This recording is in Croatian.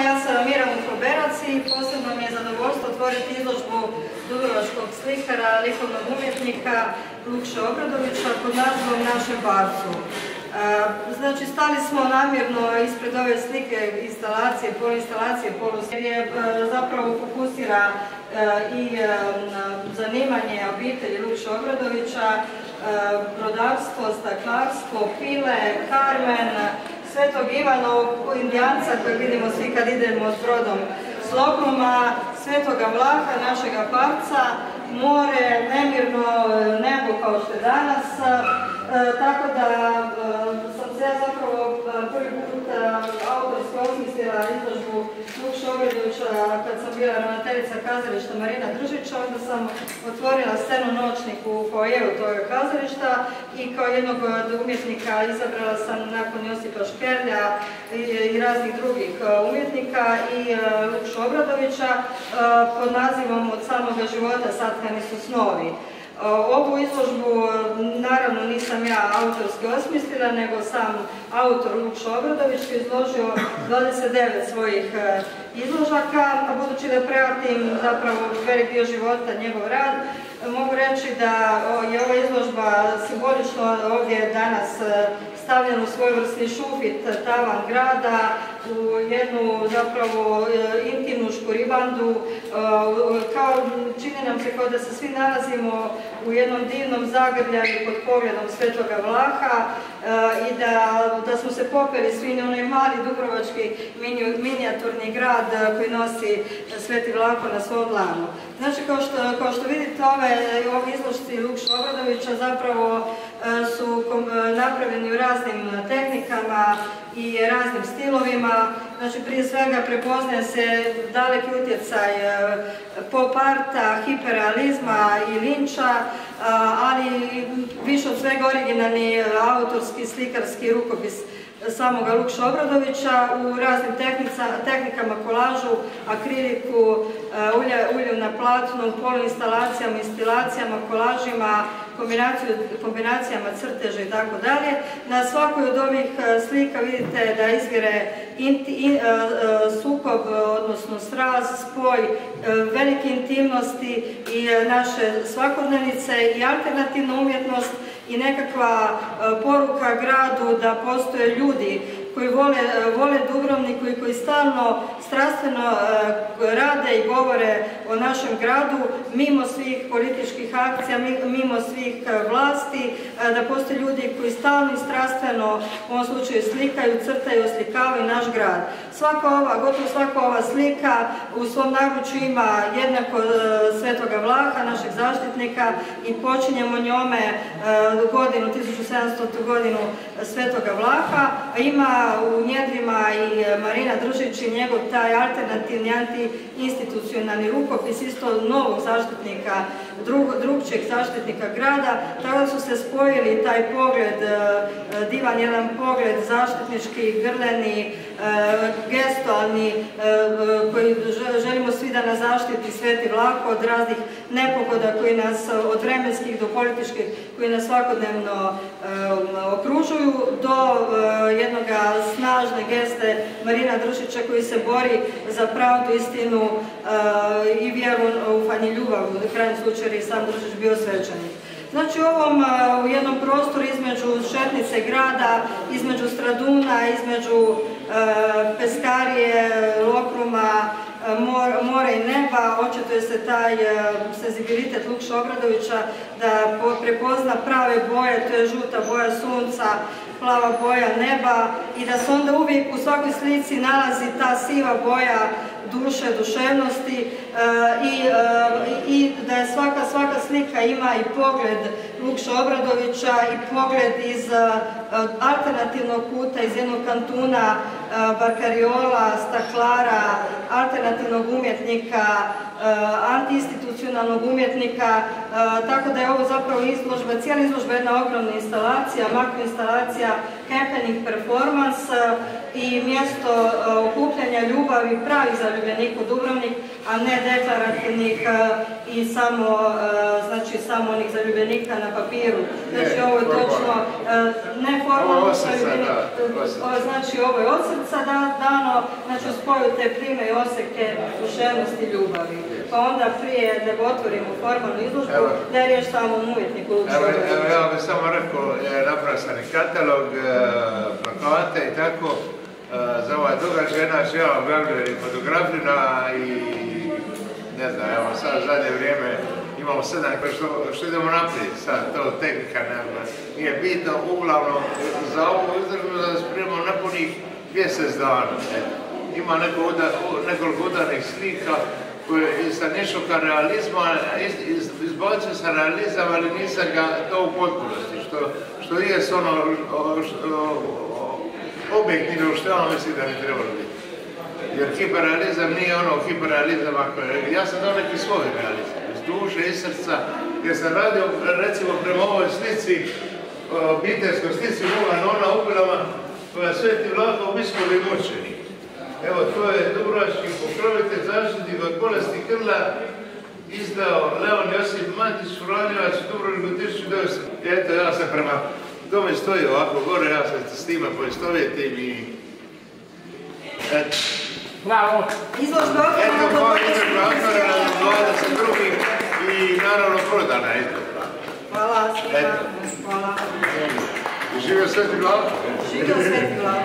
ja sam Mirjana Koberac i posebno mi je zadovoljstvo otvoriti izložbu dubrovačkog slikara, likovnog umjetnika Lukše Obradovića pod nazivom Našem Barcu. Znači, stali smo namjerno ispred ove slike instalacije, poluinstalacije, zapravo fokusira i zanimanje obitelji Lukše Obradovića, brodarstvo, staklarstvo, pile, Karmen, Svetog Ivana, indijanca koji vidimo svi kad idemo s brodom s Lokruma, Svetoga Vlaha, našega Parca, more, nemirno nebo kao što je danas, tako da sam se ja zapravo prvi put autorski osmislila izložbu Lukše Obradovića kad sam bila ravnateljica kazališta Marina Držića, onda sam otvorila scenu Noćnik u foajeu toga kazališta i kao jednog od umjetnika izabrala sam nakon Josipa Škerlja i raznih drugih umjetnika i Lukšu Obradovića pod nazivom Od samoga života satkani su snovi. Ovu izložbu naravno nisam ja autorski osmislila, nego sam autor Lukše Obradović koji je izložio 29 svojih izložaka, a budući da pratim zapravo velik dio života njegov rad, mogu reći da je ova izložba simbolično ovdje danas stavljen u svojevrsni šufit tavan grada, u jednu zapravo intimnu škoribandu, kao čini nam se kao da se svi nalazimo u jednom divnom zagrljaju pod pogledom Svetoga Vlaha i da smo se popeli svi na onaj mali dubrovački minijaturni grad koji nosi Sveti Vlaho na svom dlanu. Znači, kao što vidite, ove izložci Lukše Obradovića zapravo su napravljeni u raznim tehnikama i raznim stilovima. Znači, prije svega prepoznaje se daleki utjecaj pop arta, hiperrealizma i linča, ali više od svega originalni autorski slikarski rukopis samoga Lukše Obradovića u raznim tehnikama, kolažu, akriliku, ulju na platnu, poluinstalacijama, instalacijama, kolažima, kombinacijama crteža i tako dalje. Na svakoj od ovih slika vidite da izvire sukob, odnosno sraz, spoj velike intimnosti i naše svakodnevnice i alternativna umjetnost i nekakva poruka gradu da postoje ljudi koji vole Dubrovnik i koji stalno strastveno rade i govore o našem gradu mimo svih političkih akcija, mimo svih vlasti, da postoje ljudi koji stalno i strastveno u ovom slučaju slikaju, crtaju, oslikavaju naš grad. Gotovo svaka ova slika u svom naručju ima jednako Svetoga Vlaha, našeg zaštitnika, i počinjemo njome 1700. godinu Svetoga Vlaha, a ima u njedrima i Marina Držić i njegov taj alternativni antiinstitucionalni rukopis isto novog zaštitnika, drugčijeg zaštitnika grada, tako da su se spojili taj pogled, divan jedan pogled zaštitnički, grleni, gestualni, koji želimo svi da nas zaštiti Sveti Vlaho od raznih nepogoda koji nas, od vremenskih do političkih, koji nas svakodnevno okružuju, do jednoga snažne geste Marina Držića koji se bori za pravdu, istinu i vjeru u Fanji ljubav, u krajnjem slučaju i sam Držić bio svećenik. Znači, u jednom prostoru između šetnice grada, između Straduna, između Peskarije, Lokruma, mora i neba, očituje se taj senzibilitet Lukše Obradovića da prepozna prave boje, to je žuta boja sunca, plava boja neba, i da se onda uvijek u svakoj slici nalazi ta siva boja duše, duševnosti, i da je svaka slika ima i pogled Lukše Obradovića i pogled iz alternativnog kuta, iz jednog kantuna barkariola, staklara, alternativnog umjetnika, antiinstitucionalnog umjetnika, tako da je ovo zapravo izložba, cijela izložba je jedna ogromna instalacija, makroinstalacija, happening performance i mjesto okupljanja ljubavi pravih zaljubljenika u Dubrovnik, a ne deklarativnih i samo onih zaljubljenika na papiru. Znači ovo je točno ne formalno zaljubljenik, znači ovo je od srca dano, znači u spoju te prime i oseke duševnosti ljubavi. Pa onda prije nego otvorimo formalnu izložbu, da je riječ samo umjetniku Lukšu Obradoviću. Evo, ja bih samo rekao, napravio sam i katalog, plakate i tako, za ovaj događaj, znači ja objavljujem i fotografiju i ne znam, evo sad u zadnje vrijeme imamo 7 što idemo naprijed, sad to tehnika nije bitno, uglavnom za ovu izložbu da spremamo nepunih mjesec dana. Ima nekoliko udarnih slika koje sam nešao ka realizma, izbacio sam realizam, ali nisam ga to u potpunosti, što je ono objektivno što ja mislim da ne trebalo biti. Jer hiperrealizam nije ono hiperrealizam ako je... Ja sam dao neki svoj realizam, iz duše, iz srca, jer sam radio recimo prema ovoj slici, obiteljskoj slici moga nona Upilama, koja Sveti Vlaho Biskovi mučenik. Evo, to je dubrovački pokrovitelj, zaštitnik od bolesti grla, izdao Leon Josip Matić, Franjevac, Dubrovniku 1900. Eto, ja sam prema tome stoji ovako gore, ja sam s time poistovjetim i... Eto. Bravo! Izložba otvorena do 22. i naravno prodana izložba. Hvala svima. Hvala. Živio Sveti Vlaho! Živio Sveti Vlaho.